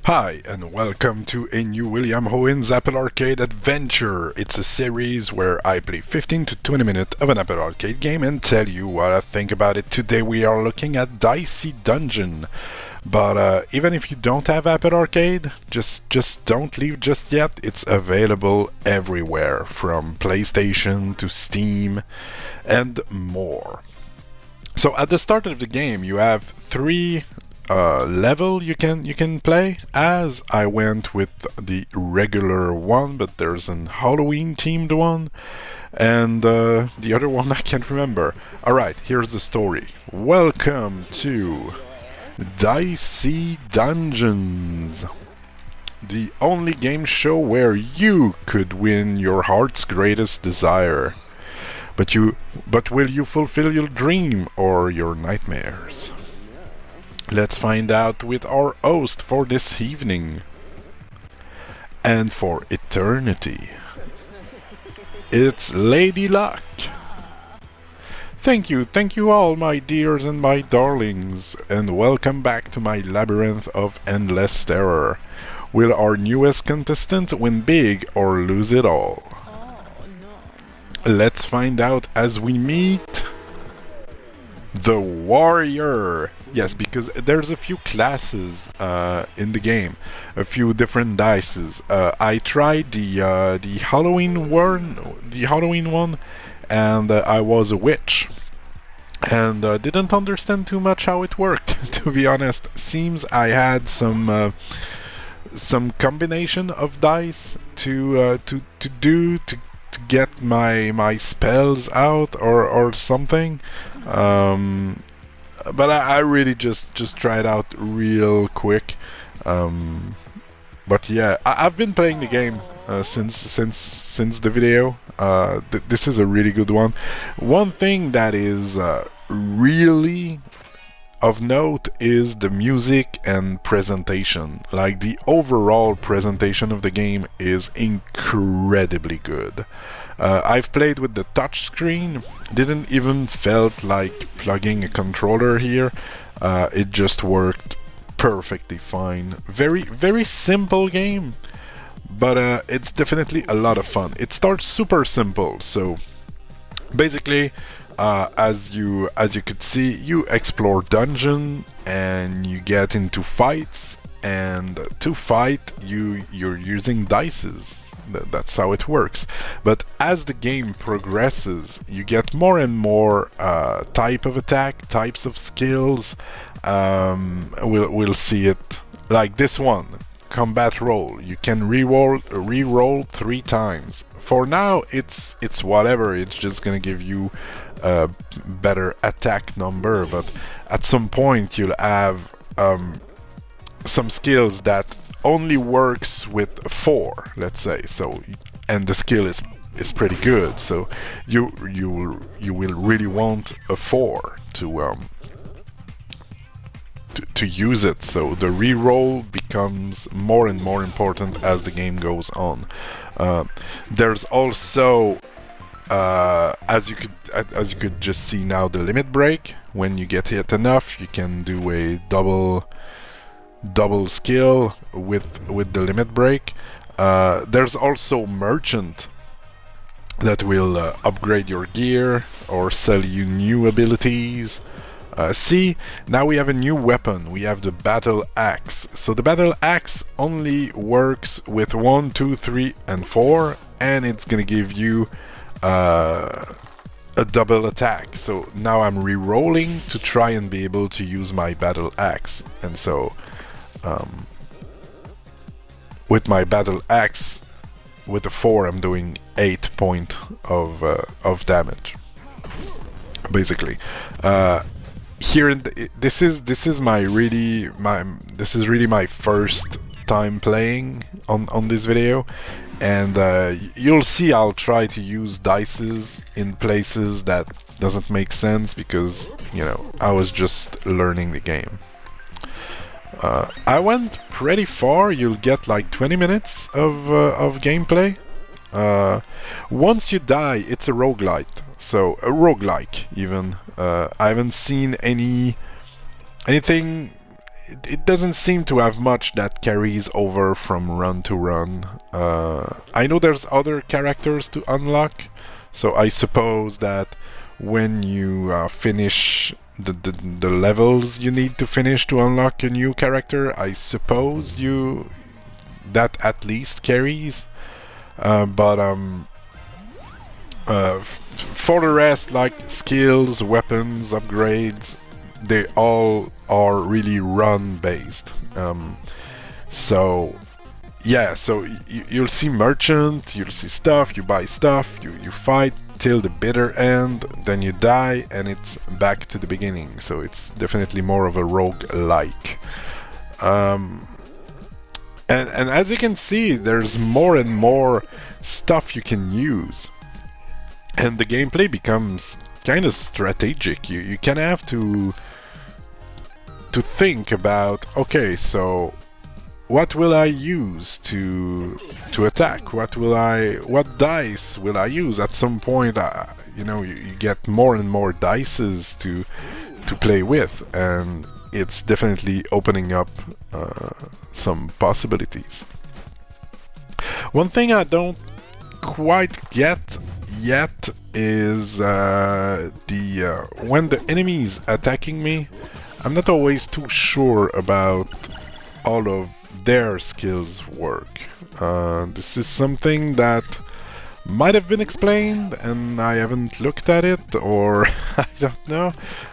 Hi, and welcome to a new William Hououin's Apple Arcade Adventure. It's a series where I play 15 to 20 minutes of an Apple Arcade game and tell you what I think about it. Today we are looking at Dicey Dungeon. But even if you don't have Apple Arcade, just don't leave just yet. It's available everywhere, from PlayStation to Steam and more. So at the start of the game, you have three level you can play as. I went with the regular one, but there's an Hououin themed one, and the other one I can't remember. Alright, here's the story. Welcome to Dicey Dungeons, the only game show where you could win your heart's greatest desire. But will you fulfill your dream or your nightmares? Let's find out with our host for this evening. And for eternity. It's Lady Luck. Thank you all, my dears and my darlings, and welcome back to my labyrinth of endless terror. Will our newest contestant win big or lose it all? Let's find out as we meet the warrior. Yes, because there's a few classes in the game, a few different dices. I tried the Hououin one, and I was a witch, and didn't understand too much how it worked. To be honest, seems I had some combination of dice to get my spells out or something. But I really just tried out real quick. But yeah, I've been playing the game since the video. This is a really good one. One thing that is really of note is the music and presentation. Like, the overall presentation of the game is incredibly good. I've played with the touch screen, didn't even felt like plugging a controller here. It just worked perfectly fine. Very simple game, but it's definitely a lot of fun. It starts super simple, so basically, as you could see, you explore dungeon and you get into fights, and to fight you're using dices. That's how it works. But as the game progresses, you get more and more type of attack, types of skills. We'll see it like this one. Combat roll. You can re-roll 3 times. For now, it's whatever. It's just gonna give you a better attack number. But at some point, you'll have some skills that only works with 4, let's say. So, and the skill is pretty good. So you will really want a 4 to use it. So the reroll becomes more and more important as the game goes on. There's also as you could just see now, the limit break. When you get hit enough, you can do a double skill with the limit break. There's also merchant that will upgrade your gear or sell you new abilities. See, now we have a new weapon. We have the battle axe. So the battle axe only works with 1, 2, 3, and 4, and it's gonna give you a double attack. So now I'm re-rolling to try and be able to use my battle axe, and so with my battle axe, with the 4, I'm doing 8 points of damage, basically. Here in this is really my first time playing on this video, and you'll see I'll try to use dices in places that doesn't make sense, because I was just learning the game. I went pretty far. You'll get like 20 minutes of gameplay. Once you die, it's a roguelite. So a roguelike even. I haven't seen anything it doesn't seem to have much that carries over from run to run. I know there's other characters to unlock, so I suppose that when you finish the levels you need to finish to unlock a new character, I suppose that at least carries. But for the rest, like skills, weapons, upgrades, they all are really run based. So yeah, so you'll see merchant, you'll see stuff, you buy stuff, you fight till the bitter end, then you die, and it's back to the beginning. So it's definitely more of a rogue-like. And as you can see, there's more and more stuff you can use, and the gameplay becomes kind of strategic. You kind of have to think about, okay, so what will I use to attack? What dice will I use? At some point, you get more and more dices to play with, and it's definitely opening up some possibilities. One thing I don't quite get yet is when the enemy's attacking me, I'm not always too sure about all of their skills work. This is something that might have been explained and I haven't looked at it, or I don't know.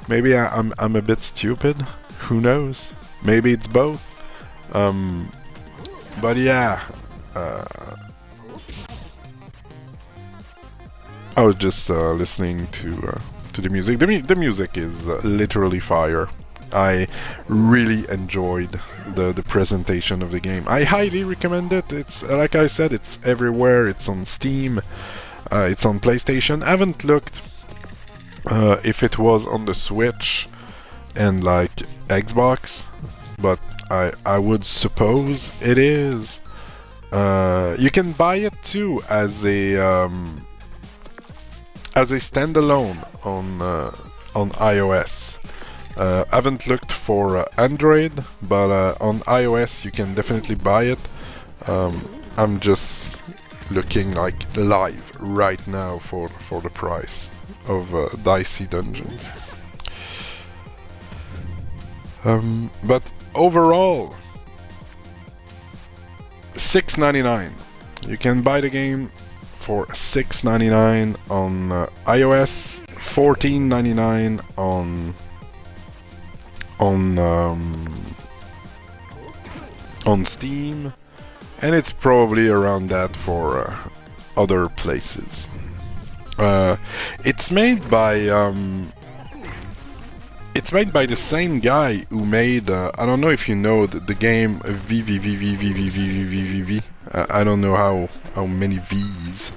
Maybe I'm a bit stupid. Who knows? Maybe it's both. But yeah, I was just listening to the music. The music is literally fire. I really enjoyed the presentation of the game. I highly recommend it. It's like I said, it's everywhere. It's on Steam. It's on PlayStation. I haven't looked if it was on the Switch and like Xbox, but I would suppose it is. You can buy it too as a standalone on iOS. I haven't looked for Android, but on iOS you can definitely buy it. I'm just looking like live right now for the price of Dicey Dungeons. But overall, $6.99. You can buy the game for $6.99 on iOS, $14.99 on Steam, and it's probably around that for other places. It's made by the same guy who made I don't know if you know the game VVVVVVVVV. I don't know how many V's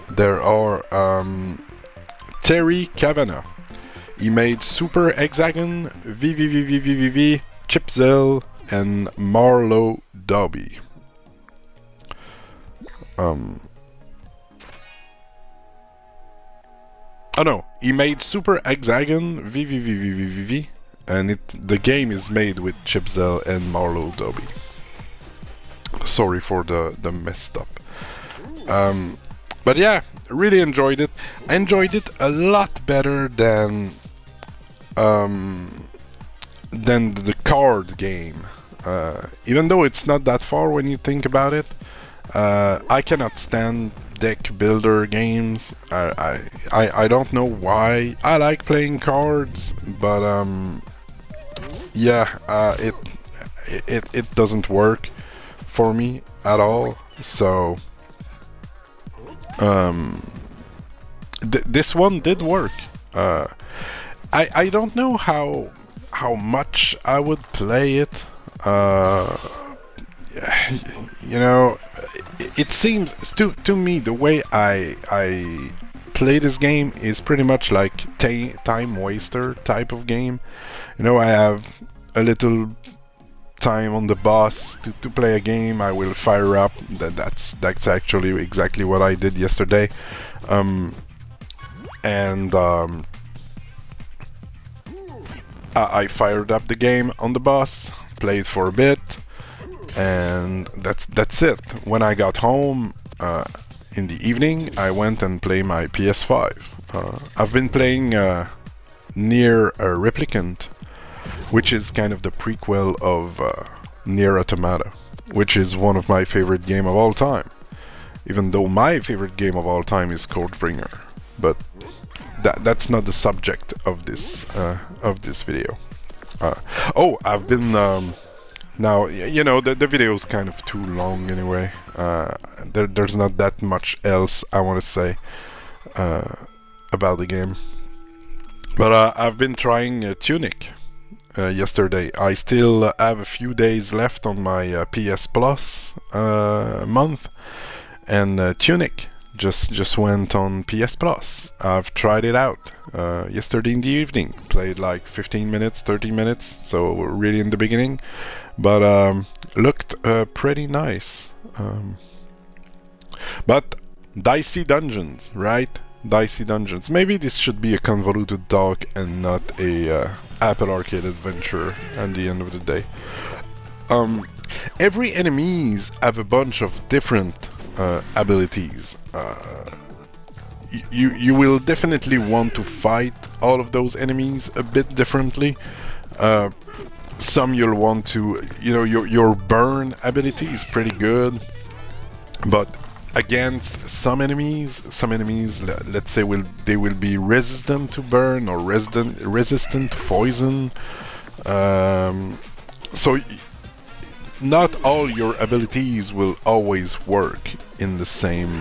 there are. Terry Kavanagh. He made Super Hexagon, VVVVVVV, Chipzel, and Marlowe Dobby. Oh no, he made Super Hexagon, VVVVVV, and the game is made with Chipzel and Marlowe Dobby. Sorry for the messed up. But yeah, really enjoyed it. I enjoyed it a lot better than the card game. Even though it's not that far when you think about it. I cannot stand deck builder games. I don't know why. I like playing cards, but yeah, it doesn't work for me at all. So this one did work. I don't know how much I would play it. You know, it seems to me the way I play this game is pretty much like time waster type of game. You know, I have a little time on the boss to play a game. I will fire up. That's actually exactly what I did yesterday. I fired up the game on the boss, played for a bit, and that's it. When I got home in the evening, I went and played my PS5. I've been playing Nier Replicant, which is kind of the prequel of Nier Automata, which is one of my favorite game of all time. Even though my favorite game of all time is Codebringer, but that's not the subject of this video. Oh, I've been now, you know, the video is kind of too long anyway. There's not that much else I want to say about the game. But I've been trying Tunic yesterday. I still have a few days left on my PS Plus month, and Tunic just went on PS Plus. I've tried it out yesterday in the evening. Played like 15 minutes, 30 minutes, so really in the beginning, but looked pretty nice. But Dicey Dungeons, right? Dicey Dungeons. Maybe this should be a convoluted talk and not a Apple Arcade adventure at the end of the day. Every enemies have a bunch of different abilities. You will definitely want to fight all of those enemies a bit differently. Some you'll want to, you know, your burn ability is pretty good, but against some enemies, let's say they will be resistant to burn or resistant to poison. So not all your abilities will always work in the same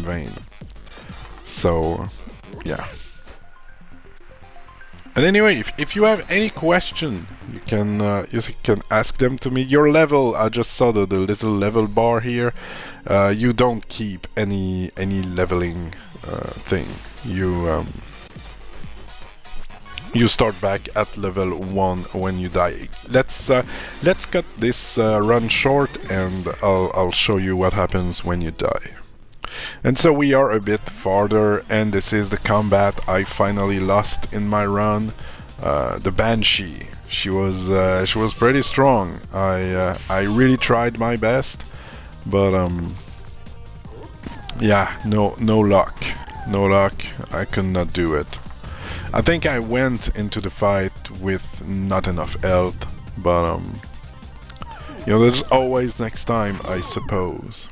vein. So yeah. And anyway, if you have any question, you can ask them to me. Your level, I just saw the little level bar here. You don't keep any leveling thing. You start back at level 1 when you die. Let's cut this run short, and I'll show you what happens when you die. And so we are a bit farther, and this is the combat I finally lost in my run. The Banshee. She was pretty strong. I really tried my best, but yeah, no luck. No luck. I could not do it. I think I went into the fight with not enough health, but you know, there's always next time, I suppose.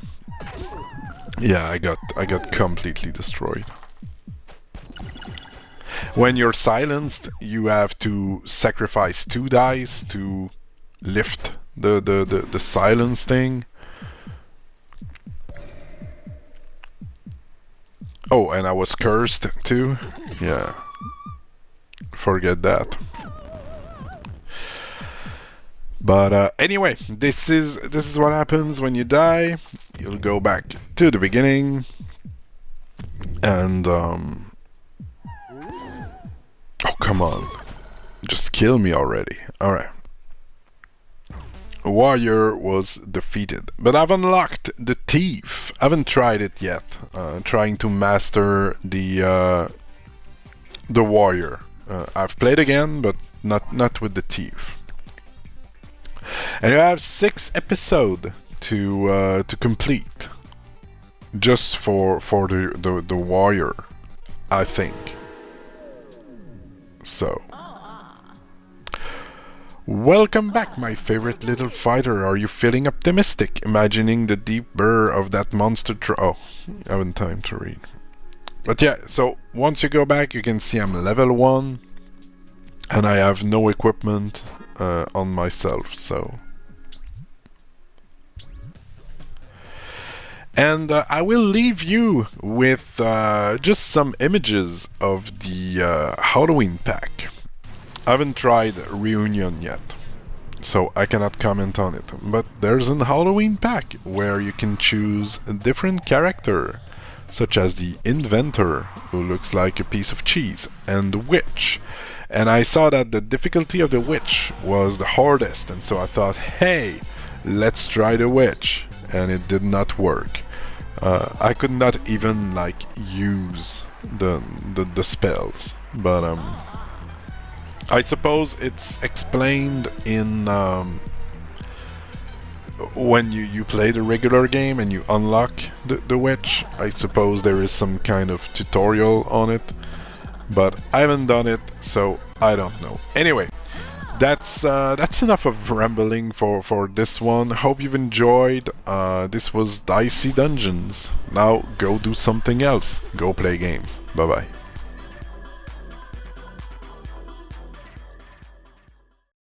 Yeah, I got completely destroyed. When you're silenced, you have to sacrifice 2 dice to lift the silence thing. Oh, and I was cursed too. Yeah. Forget that. But anyway, this is what happens when you die. You'll go back to the beginning, and oh, come on, just kill me already. All right. Warrior was defeated, but I've unlocked the Thief. I haven't tried it yet. Trying to master the Warrior. I've played again, but not with the Thief. And you have 6 episodes to complete, just for the Warrior, I think. So, welcome back, my favorite little fighter. Are you feeling optimistic, imagining the deep burr of that monster? Oh, I haven't time to read. But yeah, so once you go back, you can see I'm level 1, and I have no equipment on myself, so. And I will leave you with just some images of the Hououin pack. I haven't tried Reunion yet, so I cannot comment on it. But there's an Hououin pack where you can choose a different character, such as the Inventor, who looks like a piece of cheese, and the Witch. And I saw that the difficulty of the Witch was the hardest, and so I thought, hey, let's try the Witch, and it did not work. I could not even like use the spells, but I suppose it's explained in when you play the regular game and you unlock the witch. I suppose there is some kind of tutorial on it, but I haven't done it, so I don't know. Anyway, that's enough of rambling for this one. Hope you've enjoyed. This was Dicey Dungeons. Now go do something else. Go play games. Bye bye.